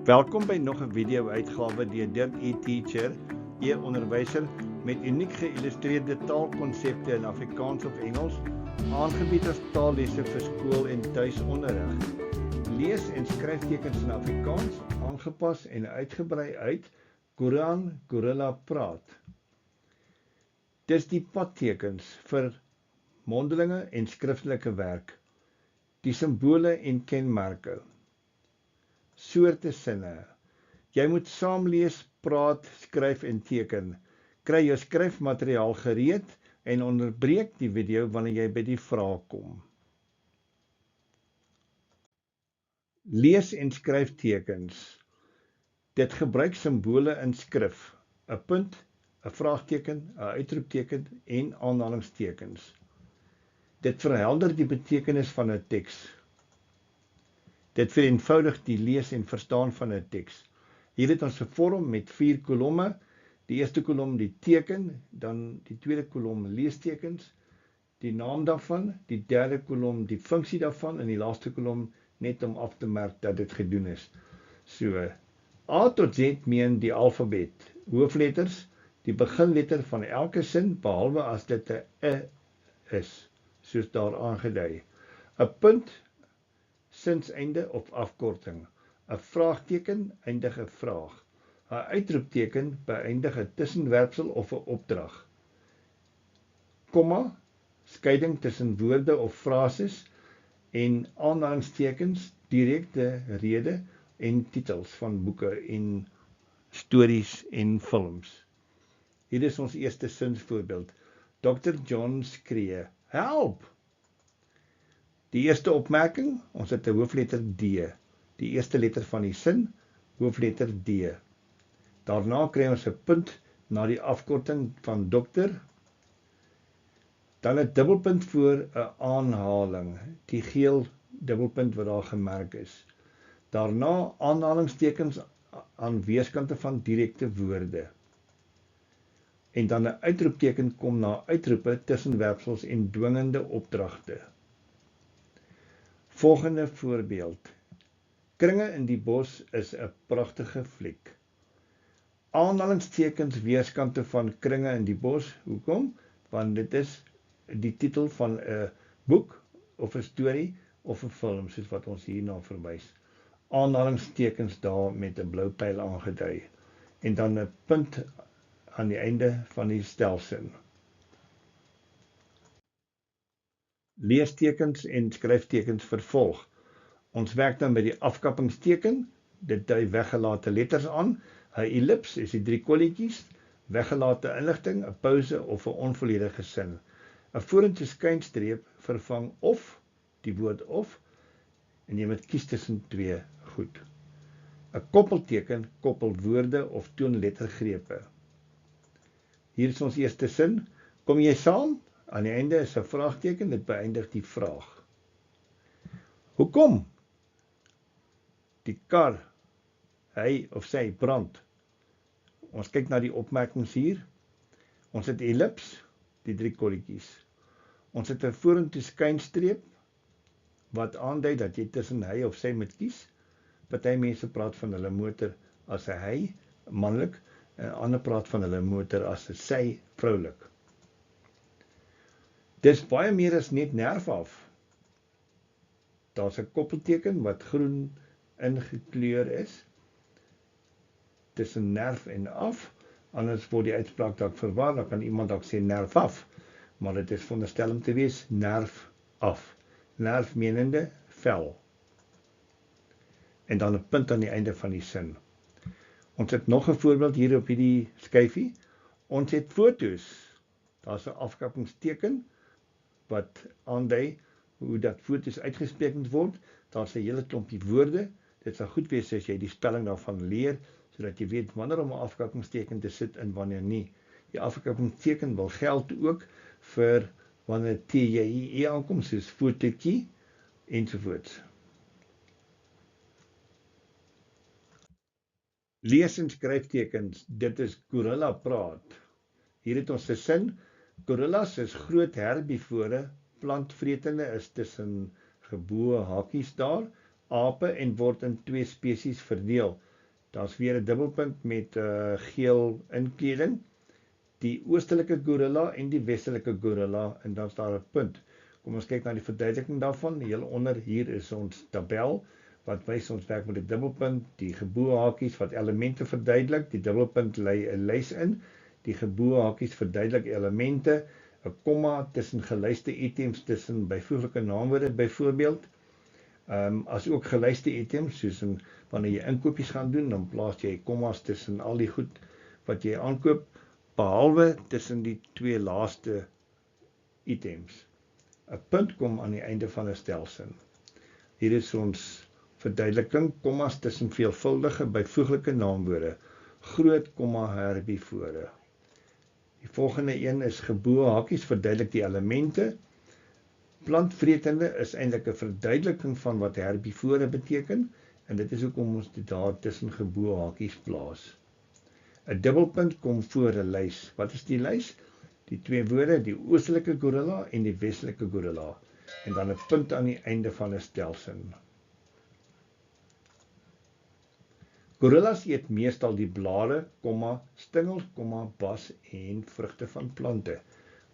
Welkom by nog 'n video-uitgawe deur Dirk eTeacher, e-onderwyser met uniek geïllustreerde taalkonsepte in Afrikaans of Engels, aangebied as taallesse vir skool en tuisonderrig. Lees- en skryftekens in Afrikaans, aangepas en uitgebrei uit Koran Gorilla Praat. Dis die padtekens vir mondelinge en skriftelike werk, die simbole en kenmerke. Soorte sinne. Jy moet saam lees, praat, skryf en teken. Kry jou skryfmateriaal gereed en onderbreek die video wanneer jy by die vraag kom. Lees- en skryftekens. Dit gebruik simbole in skrif, 'n punt, 'n vraagteken, 'n uitroepteken en aanhalingstekens. Dit verhelder die betekenis van 'n teks. Dit vereenvoudig die lees en verstaan van 'n teks. Hier het ons 'n vorm met 4 kolomme. Die eerste kolom die teken, dan die tweede kolom leestekens, die naam daarvan, die derde kolom die funksie daarvan en die laaste kolom net om af te merk dat dit gedoen is. So, A tot Z meen die alfabet, hoofletters, die beginletter van elke sin behalwe as dit 'n e is, soos daar aangedui. 'n punt, sinseinde of afkorting. 'n vraagteken eindig 'n vraag. 'n uitroepteken beëindig 'n tussenwerpsel of 'n opdrag. Komma, skeiding tussen woorde of frases en aanhalingstekens, direkte rede en titels van boeke en stories en films. Hier is ons eerste sinsvoorbeeld. Dr. John skree, "Help!" Die eerste opmerking, ons het 'n hoofletter D. Die eerste letter van die sin, hoofletter D. Daarna kry ons 'n punt na die afkorting van dokter. Dan 'n dubbelpunt voor 'n aanhaling, die geel dubbelpunt wat daar gemerk is. Daarna aanhalingstekens aan weerskante van direkte woorde. En dan 'n uitroepteken kom na uitroepe, tussenwerpsels en dwingende opdragte. Volgende voorbeeld. Kringe in die bos is 'n pragtige fliek. Aanhalingstekens weerskante van Kringe in die bos. Hoekom? Want dit is die titel van 'n boek of 'n storie of 'n film, soos wat ons hierna verwys. Aanhalingstekens daar met 'n blou pyl aangedui. En dan 'n punt aan die einde van die stelsin. Leestekens en skryftekens vervolg. Ons werk dan met die afkappingsteken. Dit dui weggelate letters aan. 'n Ellips is die 3 kolletjies, weggelate inligting, 'n pouse of 'n onvolledige sin. 'n vorentoe skynstreep vervang of, die woord of, en jy moet kies tussen 2 goed. 'n koppelteken koppel woorde of toonlettergrepe. Hier is ons eerste sin. Kom jy saam? Aan die einde is 'n vraagteken, dit beëindig die vraag. Hoekom? Die kar, hy of sy brand. Ons kyk na die opmerkings hier. Ons het ellips, die 3 kolletjies. Ons het 'n vorentoe skynstreep wat aandui dat jy tussen hy of sy moet kies. Party mense praat van hulle motor as 'n hy, manlik, en ander praat van hulle motor as 'n sy, vroulik. Dis baie meer as net nerf af. Daar's 'n koppelteken wat groen ingekleur is tussen nerf en af, anders word die uitspraak dalk verwar, dan kan iemand dalk sê nerf af, maar dit is veronderstel om te wees nerf af. Nerf menende vel. En dan 'n punt aan die einde van die sin. Ons het nog 'n voorbeeld hier op hierdie skyfie. Ons het foto's. Daar's 'n afkappingsteken wat aandui hoe dat foto's uitgespreek moet word. Daar's 'n hele klompie woorde. Dit sal goed wees as jy die spelling daarvan leer, sodat jy weet wanneer om 'n afkappingsteken te sit en wanneer nie. Die afkappingsteken wil geld ook vir wanneer TJE aankom, soos fotootjie ensovoorts. Lees- en skryftekens, dit is Gorilla Praat. Hier het ons 'n sin. Gorillas is groot herbivore, plantvretende is tussen geboë hakies daar, ape en word in 2 spesies verdeel. Daar's weer 'n dubbelpunt met geel inkleding. Die oostelike gorilla en die westelike gorilla, en dan is daar 'n punt. Kom ons kyk na die verduideliking daarvan. Heel onder hier is ons tabel, wat wys ons werk met 'n dubbelpunt, die geboë hakies wat elemente verduidelik, die dubbelpunt lei 'n lys in, die geboë hakies verduidelik elemente, 'n komma tussen gelyste items tussen byvoeglike naamwoorde byvoorbeeld, as ook gelyste items, soos wanneer jy inkopies gaan doen, dan plaas jy kommas tussen al die goed wat jy aankoop, behalwe tussen die twee laaste items. 'n punt kom aan die einde van 'n stelsin. Hier is ons verduideliking, kommas tussen veelvuldige byvoeglike naamwoorde, groot komma herbivore. Die volgende een is geboë hakies verduidelik die elemente. Plantvretende is eintlik 'n verduideliking van wat herbivore beteken, en dit is hoekom ons dit daar tussen geboë hakies plaas. 'n dubbelpunt kom voor 'n lys. Wat is die lys? Die twee woorde, die oostelike gorilla en die westelike gorilla, en dan 'n punt aan die einde van 'n stelsin. Gorillas eet meestal die blare, stingels, bas en vrugte van plante.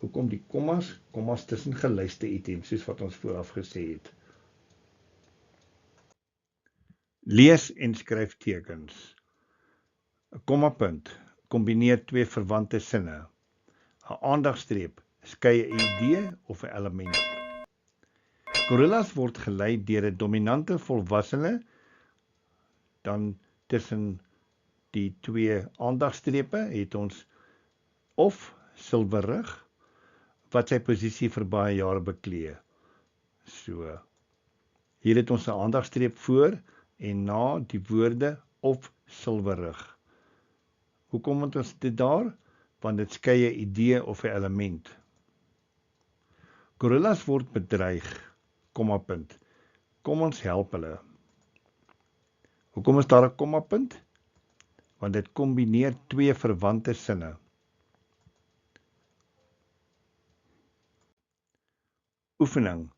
Hoekom die kommas tussen gelyste items, soos wat ons vooraf gesê het. Lees en skryf tekens. 'n kommapunt kombineer twee verwante sinne. 'n aandagstreep skei 'n idee of 'n element. Gorillas word gelei deur 'n dominante volwassene, dan tussen die twee aandagstrepe het ons of silwerig, wat sy posisie vir baie jare beklee. So, hier het ons 'n aandagstreep voor en na die woorde of silwerig. Hoekom het ons dit daar? Want dit skei 'n idee of 'n element. Gorillas word bedreig, kommapunt. Kom ons help hulle. Hoekom is daar 'n kommapunt? Want dit kombineer twee verwante sinne. Oefening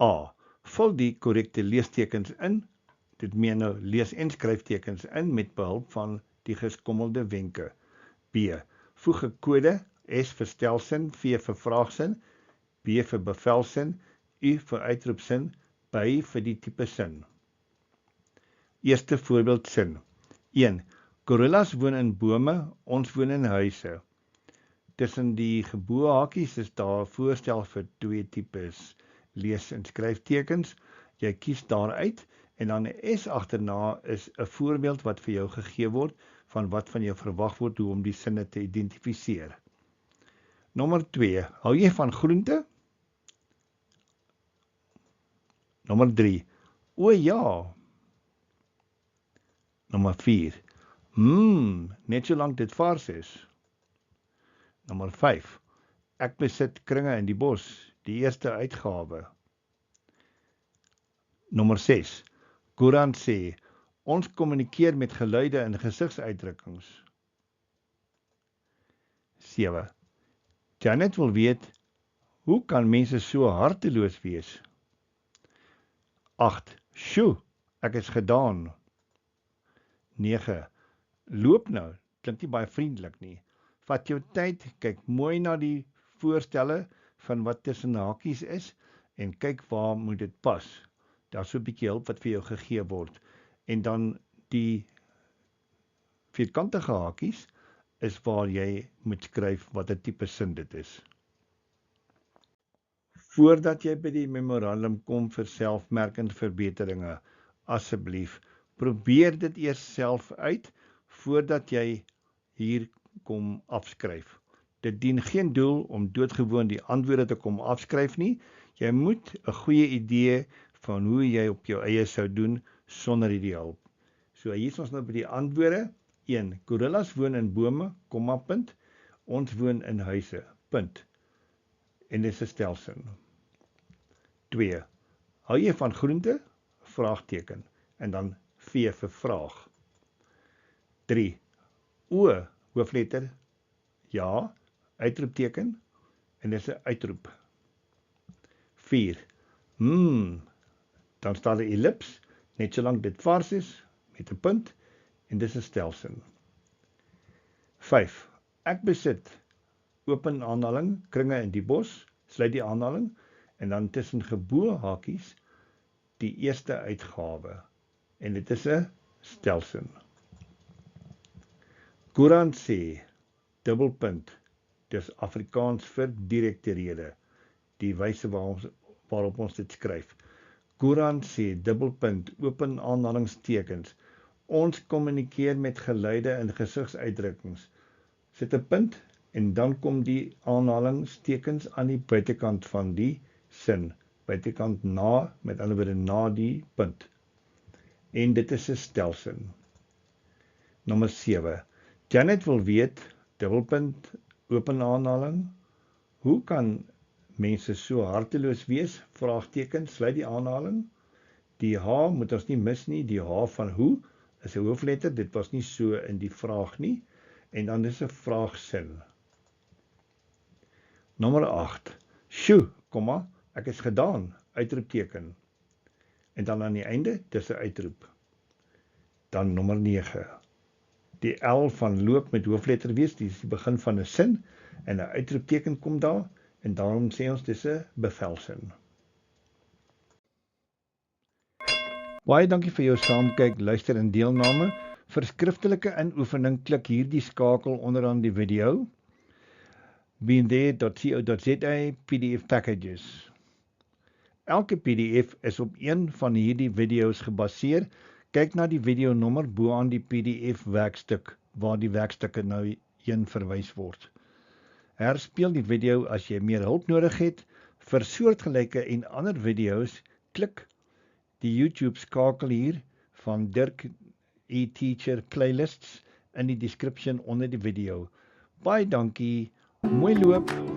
A. Vul die korrekte leestekens in. Dit meen nou lees- en skryftekens in met behulp van die geskommelde wenke. B. Voeg 'n kode, S vir stelsin, V vir vraagsin, B vir bevelsin, U vir uitroepsin, by vir die tipe sin. Eerste voorbeeldsin. 1. Gorillas woon in bome, ons woon in huise. Tussen die geboë hakies is daar 'n voorstel vir twee tipes lees- en skryftekens. Jy kies daaruit en dan 'n S agterna is 'n voorbeeld wat vir jou gegee word van wat van jou verwag word hoe om die sinne te identifiseer. Nommer 2. Hou jy van groente? Nommer 3. O ja. Nommer 4. Net solank dit vars is. Nommer 5. Ek besit Kringe in die bos, die eerste uitgawe. Nommer 6. Koran sê, ons kommunikeer met geluide en gesigsuitdrukkings. 7. Janet wil weet, hoe kan mense so harteloos wees? 8. Sjoe, ek is gedaan. 9. Loop nou, klink nie baie vriendelik nie. Vat jou tyd, kyk mooi na die voorstelle van wat tussen hakies is en kyk waar moet dit pas. Daar's so 'n bietjie hulp wat vir jou gegee word. En dan die vierkantige hakies is waar jy moet skryf wat 'n tipe sin dit is. Voordat jy by die memorandum kom vir selfmerkende verbeteringe, asseblief, probeer dit eers self uit voordat jy hier kom afskryf. Dit dien geen doel om doodgewoon die antwoorde te kom afskryf nie. Jy moet 'n goeie idee van hoe jy op jou eie sou doen sonder hierdie hulp. So hier is ons nou by die antwoorde. 1. Gorillas woon in bome, kommapunt. Ons woon in huise, punt. En dis 'n stelsin. 2. Hou jy van groente? Vraagteken. En dan V vir vraag. 3. O, hoofletter. Ja, uitroepteken. En dis 'n uitroep. 4. Dan staan 'n ellips, net solank dit vars is, met 'n punt. en dis 'n stelsin. 5. Ek besit open aanhaling, kringe in die bos, sluit die aanhaling, en dan tussen gebo hakies die eerste uitgawe, en dit is 'n stelsin. Koerant sê, dubbelpunt, dis Afrikaans vir direkte rede, die wyse waarop ons dit skryf. Koerant sê, dubbelpunt, open aanhalingstekens, ons kommunikeer met geluide en gesigsuitdrukkings. Sit 'n punt, en dan kom die aanhalingstekens aan die buitekant van die sin, buitekant na, met ander woorde na die punt. En dit is 'n stelsin. Nommer 7. Janet wil weet, dubbelpunt, open aanhaling, hoe kan mense so harteloos wees, vraagteken, sluit die aanhaling. Die H moet ons nie mis nie, die H van hoe is 'n hoofletter, dit was nie so in die vraag nie, en dan is 'n vraagsin. Nommer 8. Sjoe, komma, ek is gedaan, uitroepteken. En dan aan die einde, dis 'n uitroep. Dan nommer 9. Die L van loop met hoofletter wees, dis die begin van 'n sin, en 'n uitroepteken kom daar, en daarom sê ons dis 'n bevelsin. Baie dankie vir jou saamkyk, luister en deelname. Vir skriftelike inoefening klik hierdie skakel onderaan die video. beinthere.co.za PDF packages. Elke PDF is op een van hierdie video's gebaseer. Kyk na die video nommer bo aan die PDF werkstuk, waar die werkstukke nou heen verwys word. Herspeel die video as jy meer hulp nodig het. Vir soortgelyke en ander video's, klik die YouTube skakel hier van Dirk e-Teacher Playlists in die description onder die video. Baie dankie, mooi loop!